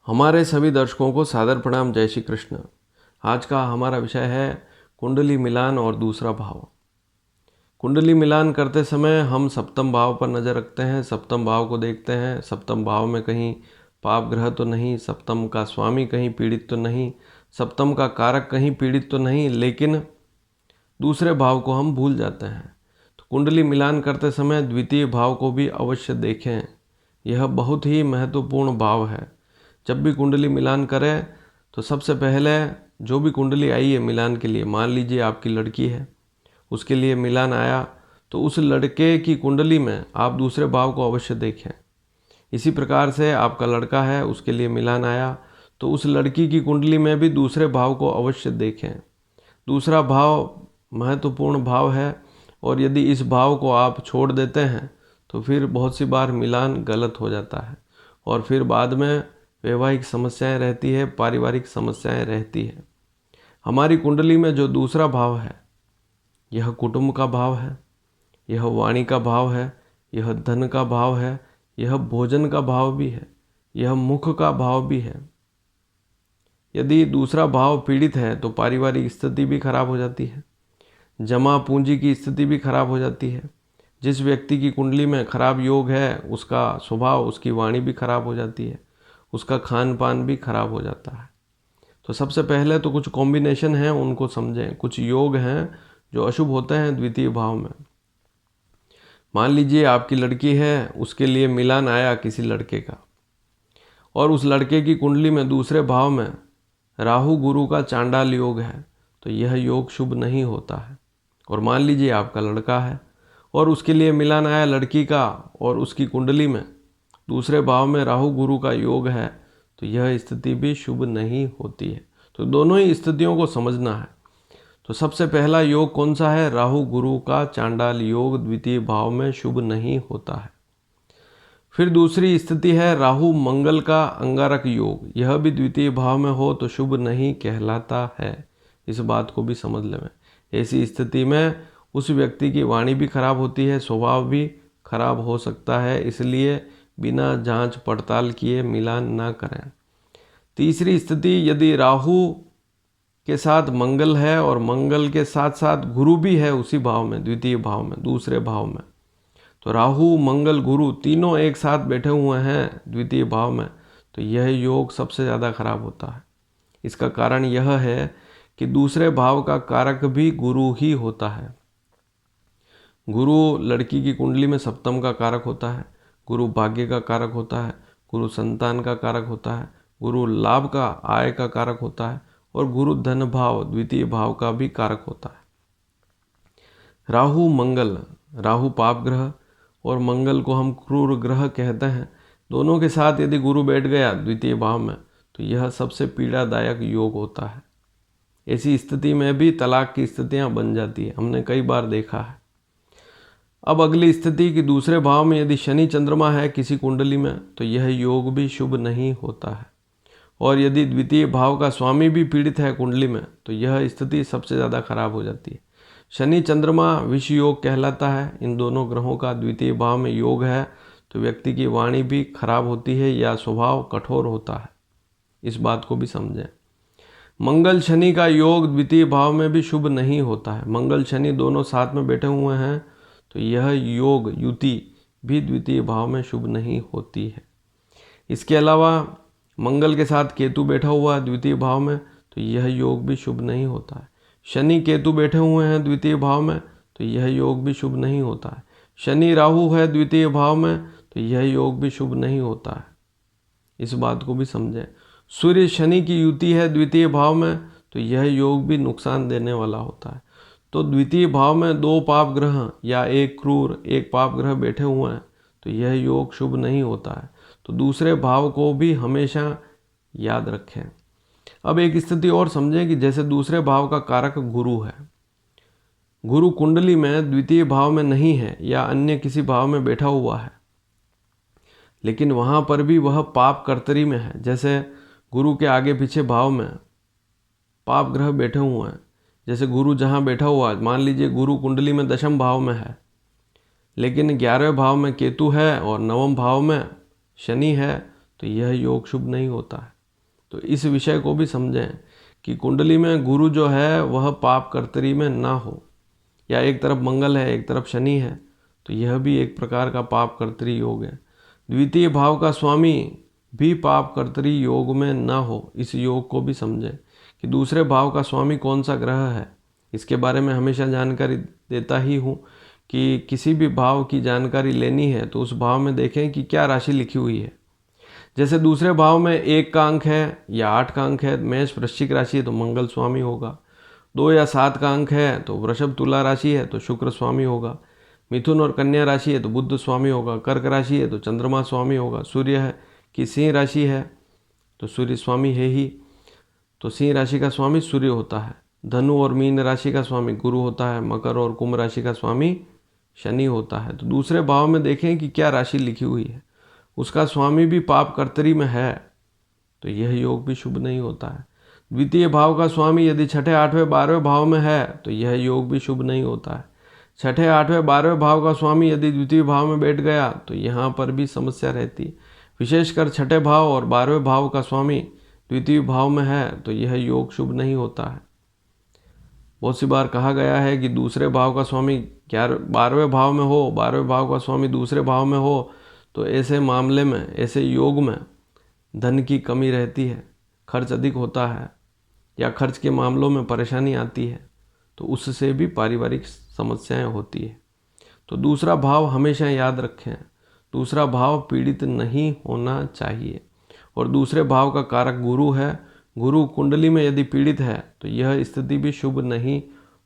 हमारे सभी दर्शकों को सादर प्रणाम। जय श्री कृष्ण। आज का हमारा विषय है कुंडली मिलान और दूसरा भाव। कुंडली मिलान करते समय हम सप्तम भाव पर नज़र रखते हैं, सप्तम भाव को देखते हैं। सप्तम भाव में कहीं पाप ग्रह तो नहीं, सप्तम का स्वामी कहीं पीड़ित तो नहीं, सप्तम का कारक कहीं पीड़ित तो नहीं, लेकिन दूसरे भाव को हम भूल जाते हैं। तो कुंडली मिलान करते समय द्वितीय भाव को भी अवश्य देखें। यह बहुत ही महत्वपूर्ण भाव है। जब भी कुंडली मिलान करें तो सबसे पहले जो भी कुंडली आई है मिलान के लिए, मान लीजिए आपकी लड़की है, उसके लिए मिलान आया, तो उस लड़के की कुंडली में आप दूसरे भाव को अवश्य देखें। इसी प्रकार से आपका लड़का है, उसके लिए मिलान आया, तो उस लड़की की कुंडली में भी दूसरे भाव को अवश्य देखें। दूसरा भाव महत्वपूर्ण भाव है और यदि इस भाव को आप छोड़ देते हैं तो फिर बहुत सी बार मिलान गलत हो जाता है और फिर बाद में वैवाहिक समस्याएं रहती है, पारिवारिक समस्याएं रहती है। हमारी कुंडली में जो दूसरा भाव है, यह कुटुंब का भाव है, यह वाणी का भाव है, यह धन का भाव है, यह भोजन का भाव भी है, यह मुख का भाव भी है। यदि दूसरा भाव पीड़ित है तो पारिवारिक स्थिति भी खराब हो जाती है, जमा पूंजी की स्थिति भी खराब हो जाती है। जिस व्यक्ति की कुंडली में खराब योग है, उसका स्वभाव, उसकी वाणी भी खराब हो जाती है, उसका खान पान भी खराब हो जाता है। तो सबसे पहले तो कुछ कॉम्बिनेशन हैं, उनको समझें। कुछ योग हैं जो अशुभ होते हैं द्वितीय भाव में। मान लीजिए आपकी लड़की है, उसके लिए मिलान आया किसी लड़के का, और उस लड़के की कुंडली में दूसरे भाव में राहु गुरु का चांडाल योग है, तो यह योग शुभ नहीं होता है। और मान लीजिए आपका लड़का है और उसके लिए मिलान आया लड़की का और उसकी कुंडली में दूसरे भाव में राहु गुरु का योग है, तो यह स्थिति भी शुभ नहीं होती है। तो दोनों ही स्थितियों को समझना है। तो सबसे पहला योग कौन सा है? राहु गुरु का चांडाल योग द्वितीय भाव में शुभ नहीं होता है। फिर दूसरी स्थिति है राहु मंगल का अंगारक योग। यह भी द्वितीय भाव में हो तो शुभ नहीं कहलाता है। इस बात को भी समझ लें। ऐसी स्थिति में उस व्यक्ति की वाणी भी खराब होती है, स्वभाव भी खराब हो सकता है, इसलिए बिना जांच पड़ताल किए मिलान ना करें। तीसरी स्थिति, यदि राहु के साथ मंगल है और मंगल के साथ साथ गुरु भी है उसी भाव में, द्वितीय भाव में, दूसरे भाव में, तो राहु मंगल गुरु तीनों एक साथ बैठे हुए हैं द्वितीय भाव में, तो यह योग सबसे ज़्यादा खराब होता है। इसका कारण यह है कि दूसरे भाव का कारक भी गुरु ही होता है। गुरु लड़की की कुंडली में सप्तम का कारक होता है, गुरु भाग्य का कारक होता है, गुरु संतान का कारक होता है, गुरु लाभ का, आय का कारक होता है, और गुरु धन भाव द्वितीय भाव का भी कारक होता है। राहु मंगल, राहु पाप ग्रह और मंगल को हम क्रूर ग्रह कहते हैं, दोनों के साथ यदि गुरु बैठ गया द्वितीय भाव में तो यह सबसे पीड़ादायक योग होता है। ऐसी स्थिति में भी तलाक की स्थितियां बन जाती है, हमने कई बार देखा है। अब अगली स्थिति कि दूसरे भाव में यदि शनि चंद्रमा है किसी कुंडली में तो यह योग भी शुभ नहीं होता है। और यदि द्वितीय भाव का स्वामी भी पीड़ित है कुंडली में तो यह स्थिति सबसे ज़्यादा खराब हो जाती है। शनि चंद्रमा विष योग कहलाता है। इन दोनों ग्रहों का द्वितीय भाव में योग है तो व्यक्ति की वाणी भी खराब होती है या स्वभाव कठोर होता है। इस बात को भी समझें। मंगल शनि का योग द्वितीय भाव में भी शुभ नहीं होता है। मंगल शनि दोनों साथ में बैठे हुए हैं तो यह योग युति भी द्वितीय भाव में शुभ नहीं होती है। इसके अलावा मंगल के साथ केतु बैठा हुआ है द्वितीय भाव में तो यह योग भी शुभ नहीं होता है। शनि केतु बैठे हुए हैं द्वितीय भाव में तो यह योग भी शुभ नहीं होता है। शनि राहु है द्वितीय भाव में तो यह योग भी शुभ नहीं होता है। इस बात को भी समझें। सूर्य शनि की युति है द्वितीय भाव में तो यह योग भी नुकसान देने वाला होता है। तो द्वितीय भाव में दो पाप ग्रह या एक क्रूर एक पाप ग्रह बैठे हुए हैं तो यह योग शुभ नहीं होता है। तो दूसरे भाव को भी हमेशा याद रखें। अब एक स्थिति और समझें कि जैसे दूसरे भाव का कारक गुरु है, गुरु कुंडली में द्वितीय भाव में नहीं है या अन्य किसी भाव में बैठा हुआ है, लेकिन वहाँ पर भी वह पाप कर्तरी में है। जैसे गुरु के आगे पीछे भाव में पाप ग्रह बैठे हुए हैं, जैसे गुरु जहाँ बैठा हुआ है, मान लीजिए गुरु कुंडली में दशम भाव में है लेकिन 11वें भाव में केतु है और 9वें भाव में शनि है, तो यह योग शुभ नहीं होता है। तो इस विषय को भी समझें कि कुंडली में गुरु जो है वह पाप कर्तरी में ना हो, या एक तरफ मंगल है एक तरफ शनि है, तो यह भी एक प्रकार का पाप कर्तरी योग है। द्वितीय भाव का स्वामी भी पाप कर्तरी योग में ना हो, इस योग को भी समझें कि दूसरे भाव का स्वामी कौन सा ग्रह है। इसके बारे में हमेशा जानकारी देता ही हूँ कि किसी भी भाव की जानकारी लेनी है तो उस भाव में देखें कि क्या राशि लिखी हुई है। जैसे दूसरे भाव में 1 का अंक है या 8 का अंक है, मेष वृश्चिक राशि है तो मंगल स्वामी होगा। 2 या 7 का अंक है तो वृषभ तुला राशि है तो शुक्र स्वामी होगा। मिथुन और कन्या राशि है तो बुध स्वामी होगा। कर्क राशि है तो चंद्रमा स्वामी होगा। सूर्य है कि सिंह राशि है तो सूर्य स्वामी है ही, तो सिंह राशि का स्वामी सूर्य होता है। धनु और मीन राशि का स्वामी गुरु होता है। मकर और कुंभ राशि का स्वामी शनि होता है। तो दूसरे भाव में देखें कि क्या राशि लिखी हुई है, उसका स्वामी भी पाप कर्तरी में है तो यह योग भी शुभ नहीं होता है। द्वितीय भाव का स्वामी यदि छठे 8वें 12वें भाव में है तो यह योग भी शुभ नहीं होता है। छठे 8वें 12वें भाव का स्वामी यदि द्वितीय भाव में बैठ गया तो यहाँ पर भी समस्या रहती है। विशेषकर छठे भाव और 12वें भाव का स्वामी द्वितीय भाव में है तो यह योग शुभ नहीं होता है। बहुत सी बार कहा गया है कि दूसरे भाव का स्वामी 12वें भाव में हो, 12वें भाव का स्वामी दूसरे भाव में हो, तो ऐसे मामले में, ऐसे योग में धन की कमी रहती है, खर्च अधिक होता है या खर्च के मामलों में परेशानी आती है, तो उससे भी पारिवारिक समस्याएं होती है। तो दूसरा भाव हमेशा याद रखें, दूसरा भाव पीड़ित नहीं होना चाहिए। और दूसरे भाव का कारक गुरु है। गुरु कुंडली में यदि पीड़ित है तो यह स्थिति भी शुभ नहीं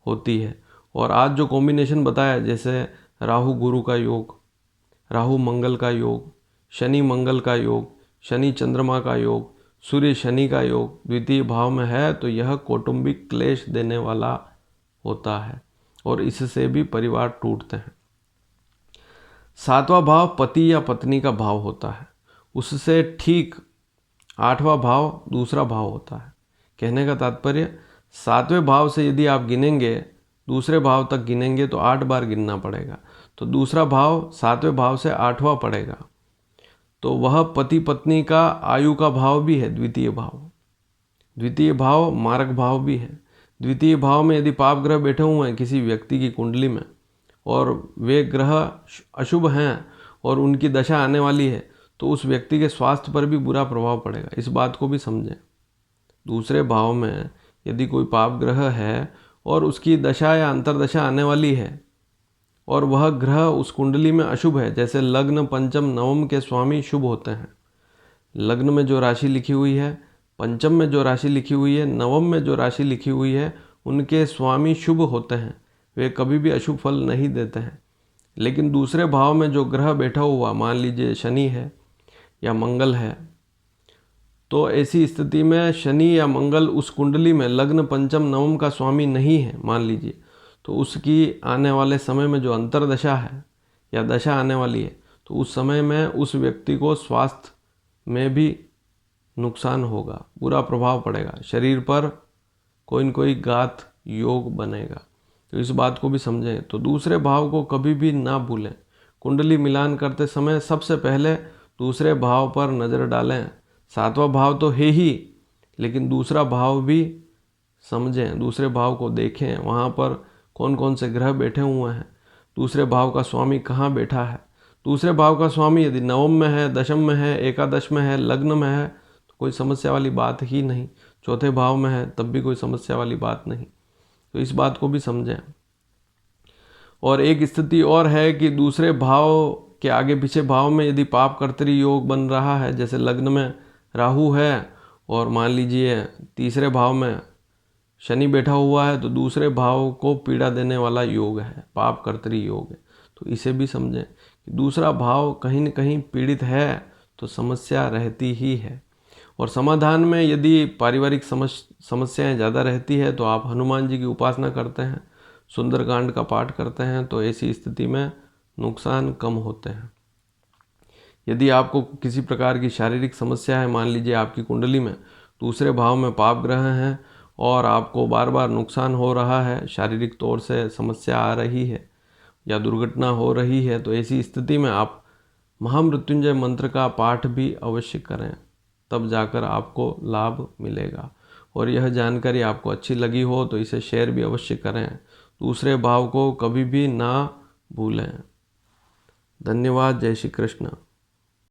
होती है। और आज जो कॉम्बिनेशन बताया, जैसे राहु गुरु का योग, राहु मंगल का योग, शनि मंगल का योग, शनि चंद्रमा का योग, सूर्य शनि का योग द्वितीय भाव में है, तो यह कौटुंबिक क्लेश देने वाला होता है और इससे भी परिवार टूटते हैं। 7वां भाव पति या पत्नी का भाव होता है, उससे ठीक 8वां भाव दूसरा भाव होता है। कहने का तात्पर्य, 7वें भाव से यदि आप गिनेंगे, दूसरे भाव तक गिनेंगे तो 8 बार गिनना पड़ेगा, तो दूसरा भाव 7वें भाव से 8वां पड़ेगा, तो वह पति पत्नी का आयु का भाव भी है। द्वितीय भाव, द्वितीय भाव मारक भाव भी है। द्वितीय भाव में यदि पाप ग्रह बैठे हुए हैं किसी व्यक्ति की कुंडली में और वे ग्रह अशुभ हैं और उनकी दशा आने वाली है, तो उस व्यक्ति के स्वास्थ्य पर भी बुरा प्रभाव पड़ेगा। इस बात को भी समझें। दूसरे भाव में यदि कोई पाप ग्रह है और उसकी दशा या अंतर्दशा आने वाली है और वह ग्रह उस कुंडली में अशुभ है, जैसे लग्न पंचम नवम के स्वामी शुभ होते हैं। लग्न में जो राशि लिखी हुई है, पंचम में जो राशि लिखी हुई है, नवम में जो राशि लिखी हुई है, उनके स्वामी शुभ होते हैं, वे कभी भी अशुभ फल नहीं देते हैं। लेकिन दूसरे भाव में जो ग्रह बैठा हुआ, मान लीजिए शनि है या मंगल है, तो ऐसी स्थिति में शनि या मंगल उस कुंडली में लग्न पंचम नवम का स्वामी नहीं है मान लीजिए, तो उसकी आने वाले समय में जो अंतर्दशा है या दशा आने वाली है, तो उस समय में उस व्यक्ति को स्वास्थ्य में भी नुकसान होगा, बुरा प्रभाव पड़ेगा, शरीर पर कोई न कोई घात योग बनेगा। तो इस बात को भी समझें। तो दूसरे भाव को कभी भी ना भूलें। कुंडली मिलान करते समय सबसे पहले दूसरे भाव पर नज़र डालें। 7वां भाव तो है ही, लेकिन दूसरा भाव भी समझें, दूसरे भाव को देखें, वहाँ पर कौन कौन से ग्रह बैठे हुए हैं, दूसरे भाव का स्वामी कहाँ बैठा है। दूसरे भाव का स्वामी यदि नवम में है, दशम में है, एकादश में है, लग्न में है, तो कोई समस्या वाली बात ही नहीं। चौथे भाव में है तब भी कोई समस्या वाली बात नहीं। तो इस बात को भी समझें। और एक स्थिति और है कि दूसरे भाव के आगे पीछे भाव में यदि पाप कर्तरी योग बन रहा है, जैसे लग्न में राहु है और मान लीजिए तीसरे भाव में शनि बैठा हुआ है, तो दूसरे भाव को पीड़ा देने वाला योग है, पाप कर्तरी योग है। तो इसे भी समझें कि दूसरा भाव कहीं न कहीं पीड़ित है तो समस्या रहती ही है। और समाधान में यदि पारिवारिक समस्याएं ज़्यादा रहती है तो आप हनुमान जी की उपासना करते हैं, सुंदरकांड का पाठ करते हैं, तो ऐसी स्थिति में नुकसान कम होते हैं। यदि आपको किसी प्रकार की शारीरिक समस्या है, मान लीजिए आपकी कुंडली में दूसरे भाव में पाप ग्रह हैं और आपको बार बार नुकसान हो रहा है, शारीरिक तौर से समस्या आ रही है या दुर्घटना हो रही है, तो ऐसी स्थिति में आप महामृत्युंजय मंत्र का पाठ भी अवश्य करें। तब जाकर आपको लाभ मिलेगा। और यह जानकारी आपको अच्छी लगी हो तो इसे शेयर भी अवश्य करें। दूसरे भाव को कभी भी ना भूलें। धन्यवाद। जय श्री कृष्ण।